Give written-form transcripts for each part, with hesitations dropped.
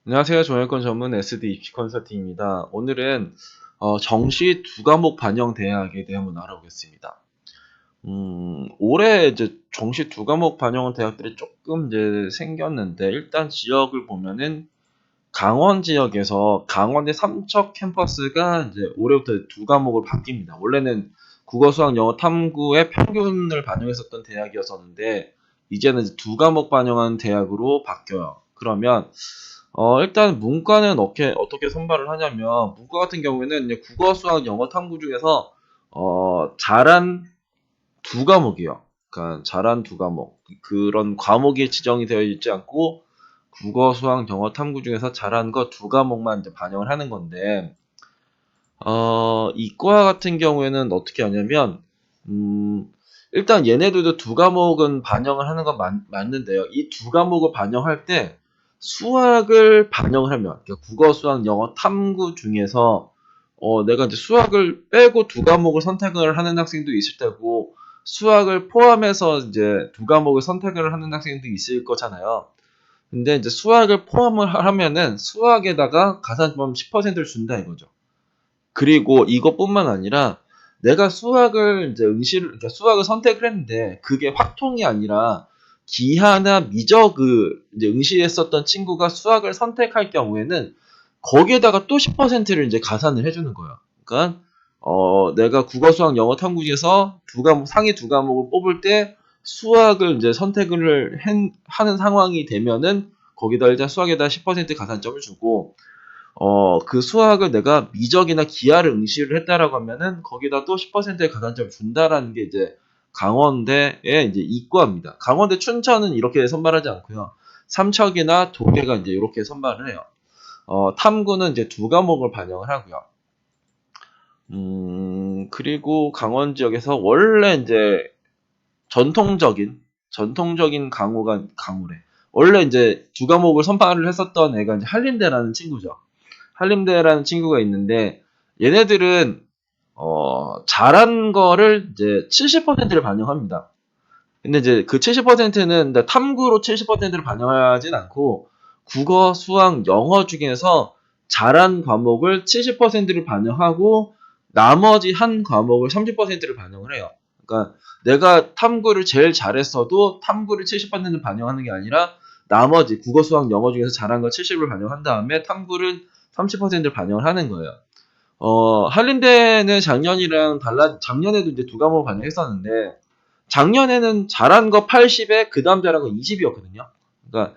안녕하세요. 종합권 전문 SD 입시 컨설팅입니다. 오늘은 정시 두 과목 반영 대학에 대해 한번 알아보겠습니다. 올해 이제 정시 두 과목 반영 대학들이 조금 이제 생겼는데 일단 지역을 보면은 강원 지역에서 강원의 삼척 캠퍼스가 이제 올해부터 두 과목을 바뀝니다. 원래는 국어, 수학, 영어, 탐구의 평균을 반영했었던 대학이었었는데 이제는 이제 두 과목 반영한 대학으로 바뀌어요. 그러면 일단 문과는 어떻게 선발을 하냐면, 문과 같은 경우에는 이제 국어, 수학, 영어, 탐구 중에서, 잘한 두 과목이요. 그러니까 잘한 두 과목. 그런 과목이 지정이 되어 있지 않고, 국어, 수학, 영어, 탐구 중에서 잘한 거 두 과목만 이제 반영을 하는 건데, 이과 같은 경우에는 어떻게 하냐면, 음, 일단 얘네들도 두 과목은 반영을 하는 건 맞는데요. 이 두 과목을 반영할 때 수학을 반영을 하면, 그러니까 국어, 수학, 영어, 탐구 중에서 내가 이제 수학을 빼고 두 과목을 선택을 하는 학생도 있을 테고, 수학을 포함해서 이제 두 과목을 선택을 하는 학생도 있을 거잖아요. 근데 이제 수학을 포함을 하면은 수학에다가 가산점 10%를 준다 이거죠. 그리고 이것뿐만 아니라 내가 수학을 이제 그러니까 수학을 선택을 했는데 그게 확통이 아니라 기하나 미적을 이제 응시했었던 친구가 수학을 선택할 경우에는 거기에다가 또 10%를 이제 가산을 해주는 거예요. 그러니까 내가 국어, 수학, 영어, 탐구 중에서 두 과목 상위 두 과목을 뽑을 때 수학을 이제 선택을 하는 상황이 되면은 거기다 일단 수학에다 10% 가산점을 주고 그 수학을 내가 미적이나 기하를 응시를 했다라고 하면은 거기다 또 10%의 가산점을 준다라는 게 이제 강원대의 이제 이과입니다. 강원대 춘천은 이렇게 선발하지 않고요. 삼척이나 도계가 이제 이렇게 선발을 해요. 탐구는 이제 두 과목을 반영을 하고요. 그리고 강원 지역에서 원래 이제 전통적인 강우래. 원래 이제 두 과목을 선발을 했었던 애가 이제 한림대라는 친구죠. 한림대라는 친구가 있는데 얘네들은 잘한 거를 이제 70%를 반영합니다. 근데 이제 그 70%는 탐구로 70%를 반영하진 않고 국어, 수학, 영어 중에서 잘한 과목을 70%를 반영하고 나머지 한 과목을 30%를 반영을 해요. 그러니까 내가 탐구를 제일 잘했어도 탐구를 70%는 반영하는 게 아니라 나머지 국어, 수학, 영어 중에서 잘한 거 70을 반영한 다음에 탐구를 30%를 반영을 하는 거예요. 한림대는 작년이랑 작년에도 이제 두 과목을 반영했었는데, 작년에는 잘한 거 80에 그 다음 잘한 거 20이었거든요. 그러니까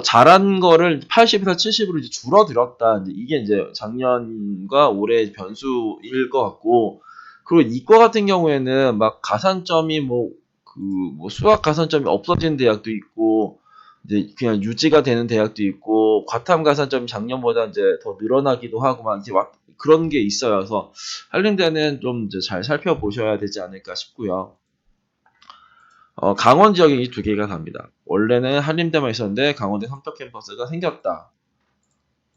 잘한 거를 80에서 70으로 이제 줄어들었다. 이게 이제 작년과 올해 변수일 것 같고, 그리고 이과 같은 경우에는 막 가산점이 뭐 수학 가산점이 없어진 대학도 있고, 이제 그냥 유지가 되는 대학도 있고, 과탐 가산점이 작년보다 이제 더 늘어나기도 하고, 막 이제 그런 게 있어요. 그래서 한림대는 좀 이제 잘 살펴보셔야 되지 않을까 싶고요. 강원 지역에 이 두 개가 갑니다. 원래는 한림대만 있었는데 강원대 삼척 캠퍼스가 생겼다.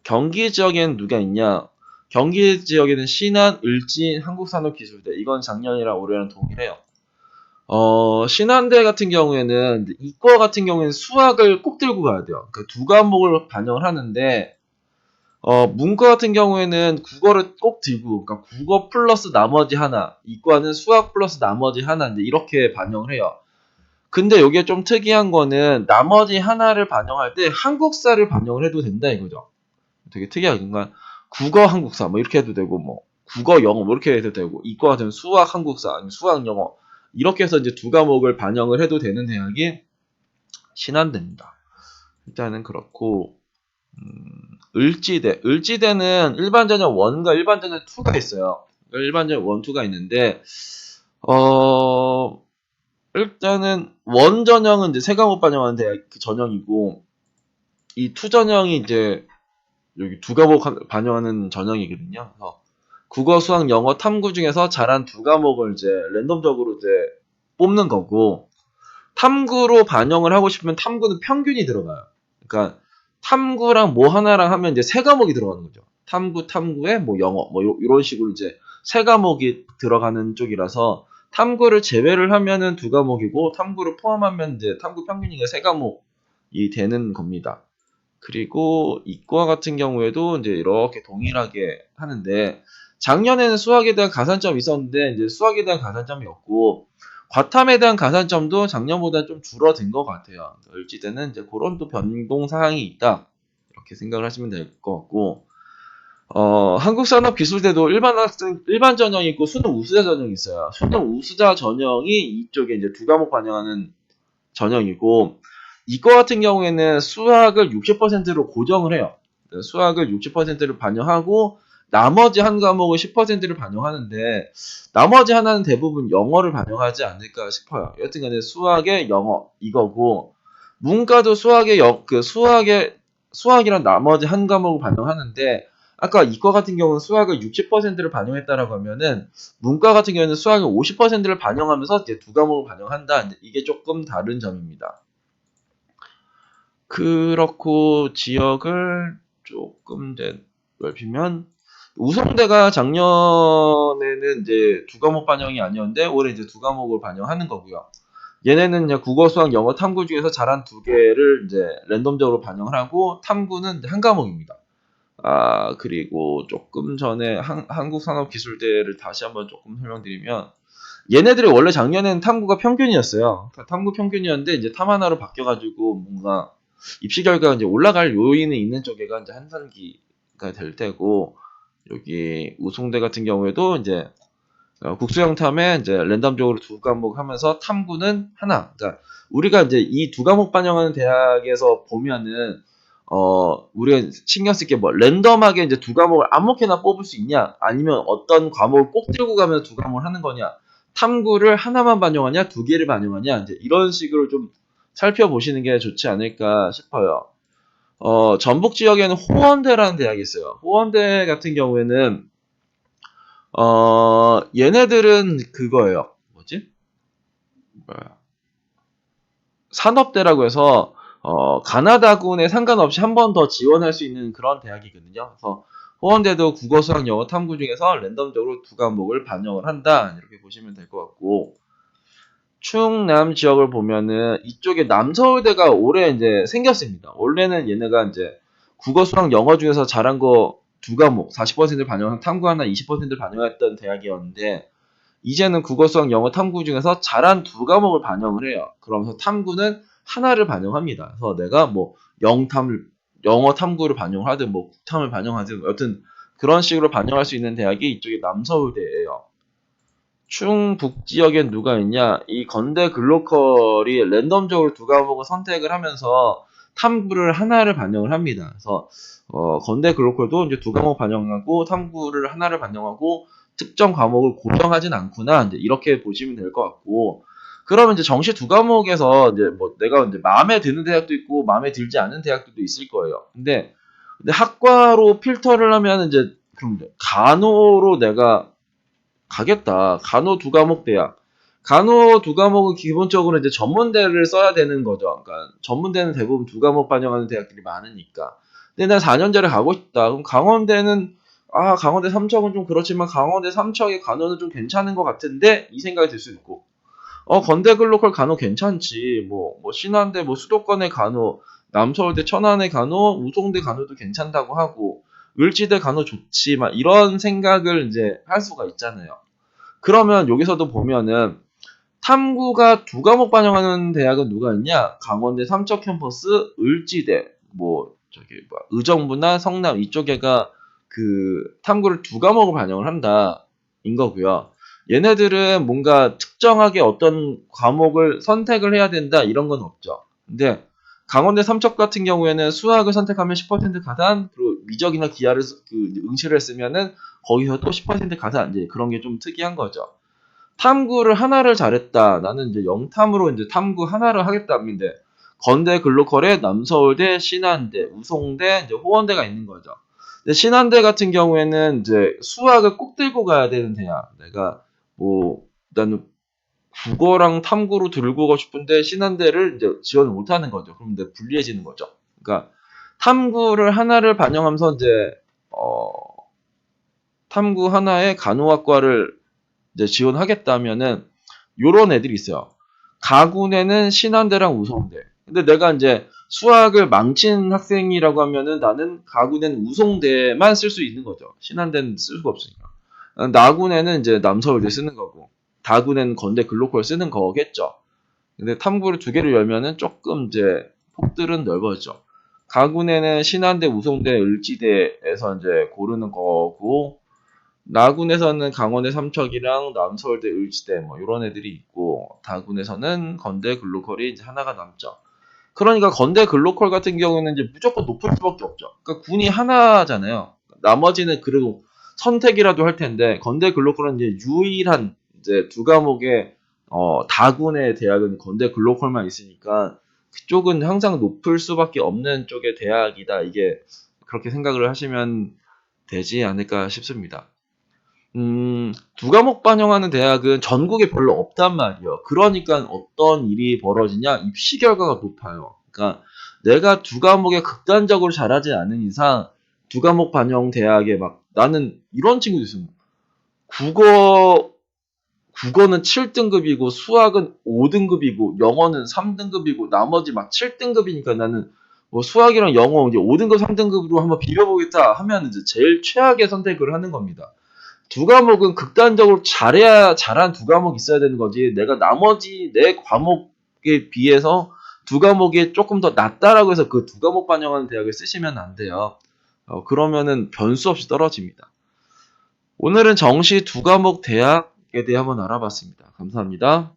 경기 지역에는 누가 있냐? 경기 지역에는 신안, 을진, 한국산업기술대. 이건 작년이랑 올해랑 동일해요. 신한대 같은 경우에는 이과 같은 경우에는 수학을 꼭 들고 가야 돼요. 그 두 과목을 반영을 하는데 문과 같은 경우에는 국어를 꼭 들고, 그러니까 국어 플러스 나머지 하나, 이과는 수학 플러스 나머지 하나, 이제 이렇게 반영을 해요. 근데 여기에 좀 특이한 거는 나머지 하나를 반영할 때 한국사를 반영을 해도 된다 이거죠. 되게 특이하게. 그러니까 국어 한국사 뭐 이렇게 해도 되고, 뭐 국어 영어 뭐 이렇게 해도 되고, 이과 같은 수학 한국사 아니면 수학 영어 이렇게 해서 이제 두 과목을 반영을 해도 되는 대학이 신한대입니다. 일단은 그렇고, 을지대는 일반 전형 1과 일반 전형 2가 있어요. 일반 전형 1, 2가 있는데 어 일단은 원 전형은 이제 세 과목 반영하는 대학 그 전형이고, 이 투 전형이 이제 여기 두 과목 반영하는 전형이거든요. 그래서 국어, 수학, 영어, 탐구 중에서 잘한 두 과목을 이제 랜덤적으로 이제 뽑는 거고, 탐구로 반영을 하고 싶으면 탐구는 평균이 들어가요. 그러니까 탐구랑 뭐 하나랑 하면 이제 세 과목이 들어가는 거죠. 탐구에 뭐 영어 뭐 이런 식으로 이제 세 과목이 들어가는 쪽이라서 탐구를 제외를 하면은 두 과목이고 탐구를 포함하면 이제 탐구 평균이 세 과목이 되는 겁니다. 그리고 이과 같은 경우에도 이제 이렇게 동일하게 하는데 작년에는 수학에 대한 가산점이 있었는데 이제 수학에 대한 가산점이 없고 과탐에 대한 가산점도 작년보다 좀 줄어든 것 같아요. 을지대는 이제 그런 또 변동 사항이 있다. 이렇게 생각을 하시면 될 것 같고 한국산업기술대도 일반 전형이 있고 수능 우수자 전형이 있어요. 수능 우수자 전형이 이쪽에 이제 두 과목 반영하는 전형이고 이거 같은 경우에는 수학을 60%로 고정을 해요. 수학을 60%를 반영하고 나머지 한 과목을 10%를 반영하는데 나머지 하나는 대부분 영어를 반영하지 않을까 싶어요. 여튼간에 수학의 영어 이거고 문과도 수학이랑 나머지 한 과목을 반영하는데 아까 이과 같은 경우는 수학을 60%를 반영했다라고 하면은 문과 같은 경우에는 수학의 50%를 반영하면서 이제 두 과목을 반영한다. 이게 조금 다른 점입니다. 그렇고 지역을 조금 이제 넓히면 우성대가 작년에는 이제 두 과목 반영이 아니었는데 올해 이제 두 과목을 반영하는 거고요. 얘네는 이제 국어, 수학, 영어, 탐구 중에서 잘한 두 개를 이제 랜덤적으로 반영을 하고 탐구는 이제 한 과목입니다. 그리고 조금 전에 한국산업기술대를 다시 한번 조금 설명드리면 얘네들이 원래 작년에는 탐구가 평균이었어요. 그러니까 탐구 평균이었는데 이제 탐 하나로 바뀌어가지고 뭔가 입시 결과가 이제 올라갈 요인이 있는 쪽에가 이제 한산기가 될 테고 여기 우송대 같은 경우에도 이제 국수형 탐에 이제 랜덤적으로 두 과목 하면서 탐구는 하나. 그러니까 우리가 이제 이 두 과목 반영하는 대학에서 보면은 우리가 신경 쓸 게 뭐 랜덤하게 이제 두 과목을 아무렇게나 뽑을 수 있냐? 아니면 어떤 과목을 꼭 들고 가면 두 과목을 하는 거냐? 탐구를 하나만 반영하냐? 두 개를 반영하냐? 이제 이런 식으로 좀 살펴보시는 게 좋지 않을까 싶어요. 전북 지역에는 호원대라는 대학이 있어요. 호원대 같은 경우에는 얘네들은 그거예요. 뭐지? 뭐야? 산업대라고 해서 가나다군에 상관없이 한 번 더 지원할 수 있는 그런 대학이거든요. 그래서 호원대도 국어, 수학, 영어, 탐구 중에서 랜덤적으로 두 과목을 반영을 한다. 이렇게 보시면 될 것 같고 충남 지역을 보면은 이쪽에 남서울대가 올해 이제 생겼습니다. 원래는 얘네가 이제 국어, 수학, 영어 중에서 잘한 거 두 과목 40%를 반영한 탐구 하나 20%를 반영했던 대학이었는데 이제는 국어, 수학, 영어, 탐구 중에서 잘한 두 과목을 반영을 해요. 그러면서 탐구는 하나를 반영합니다. 그래서 내가 뭐 영어 탐구를 반영하든 뭐 국탐을 반영하든 여튼 그런 식으로 반영할 수 있는 대학이 이쪽에 남서울대예요. 충북 지역엔 누가 있냐? 이 건대 글로컬이 랜덤적으로 두 과목을 선택을 하면서 탐구를 하나를 반영을 합니다. 그래서 건대 글로컬도 이제 두 과목 반영하고 탐구를 하나를 반영하고 특정 과목을 고정하진 않구나. 이제 이렇게 보시면 될 것 같고. 그러면 이제 정시 두 과목에서 이제 뭐 내가 이제 마음에 드는 대학도 있고 마음에 들지 않는 대학들도 있을 거예요. 근데 학과로 필터를 하면 이제 그럼 간호로 내가 가겠다. 간호 두 과목 대학. 간호 두 과목은 기본적으로 이제 전문대를 써야 되는 거죠. 그러니까 전문대는 대부분 두 과목 반영하는 대학들이 많으니까. 근데 난 4년제를 가고 싶다. 그럼 강원대는 강원대 삼척은 좀 그렇지만 강원대 삼척의 간호는 좀 괜찮은 것 같은데 이 생각이 들 수 있고 건대 글로컬 간호 괜찮지. 뭐 신한대 뭐 수도권의 간호, 남서울대 천안의 간호, 우송대 간호도 괜찮다고 하고 을지대 간호 좋지. 막 이런 생각을 이제 할 수가 있잖아요. 그러면 여기서도 보면은 탐구가 두 과목 반영하는 대학은 누가 있냐? 강원대 삼척 캠퍼스, 을지대, 의정부나 성남 이쪽에가 그 탐구를 두 과목을 반영을 한다. 인 거고요. 얘네들은 뭔가 특정하게 어떤 과목을 선택을 해야 된다 이런 건 없죠. 근데 강원대 삼척 같은 경우에는 수학을 선택하면 10% 가산, 그리고 미적이나 기하를 응시를 했으면은 거기서 또 10% 가산, 이제 그런 게 좀 특이한 거죠. 탐구를 하나를 잘했다. 나는 이제 영탐으로 이제 탐구 하나를 하겠다는데 건대 글로컬에 남서울대, 신한대, 우송대, 이제 호원대가 있는 거죠. 근데 신한대 같은 경우에는 이제 수학을 꼭 들고 가야 되는 대학. 내가 나는 국어랑 탐구로 들고 가고 싶은데 신한대를 이제 지원을 못 하는 거죠. 그럼 이제 불리해지는 거죠. 그러니까 탐구를 하나를 반영하면서 이제 탐구 하나에 간호학과를 이제 지원하겠다면은 요런 애들이 있어요. 가군에는 신한대랑 우성대. 근데 내가 이제 수학을 망친 학생이라고 하면은 나는 가군에는 우송대만 쓸 수 있는 거죠. 신한대는 쓸 수가 없으니까. 나군에는 이제 남서울대 쓰는 거고, 다군에는 건대 글로컬 쓰는 거겠죠. 근데 탐구를 두 개를 열면은 조금 이제 폭들은 넓어져. 가군에는 신한대, 우송대, 을지대에서 이제 고르는 거고, 나군에서는 강원의 삼척이랑 남서울대, 을지대 뭐 이런 애들이 있고, 다군에서는 건대, 글로컬이 이제 하나가 남죠. 그러니까 건대 글로컬 같은 경우는 이제 무조건 높을 수밖에 없죠. 그러니까 군이 하나잖아요. 나머지는 그래도 선택이라도 할 텐데 건대 글로컬은 이제 유일한 이제 두 과목의 다군의 대학은 건대 글로컬만 있으니까 그쪽은 항상 높을 수밖에 없는 쪽의 대학이다. 이게 그렇게 생각을 하시면 되지 않을까 싶습니다. 두 과목 반영하는 대학은 전국에 별로 없단 말이에요. 그러니까 어떤 일이 벌어지냐? 입시 결과가 높아요. 그러니까 내가 두 과목에 극단적으로 잘하지 않은 이상 두 과목 반영 대학에 막 나는 이런 친구도 있어요. 국어는 7등급이고 수학은 5등급이고 영어는 3등급이고 나머지 막 7등급이니까 나는 뭐 수학이랑 영어 이제 5등급, 3등급으로 한번 비벼보겠다 하면 이제 제일 최악의 선택을 하는 겁니다. 두 과목은 극단적으로 잘해야 잘한 두 과목이 있어야 되는 거지. 내가 나머지 네 과목에 비해서 두 과목이 조금 더 낫다라고 해서 그 두 과목 반영하는 대학을 쓰시면 안 돼요. 그러면은 변수 없이 떨어집니다. 오늘은 정시 두 과목 대학에 대해 한번 알아봤습니다. 감사합니다.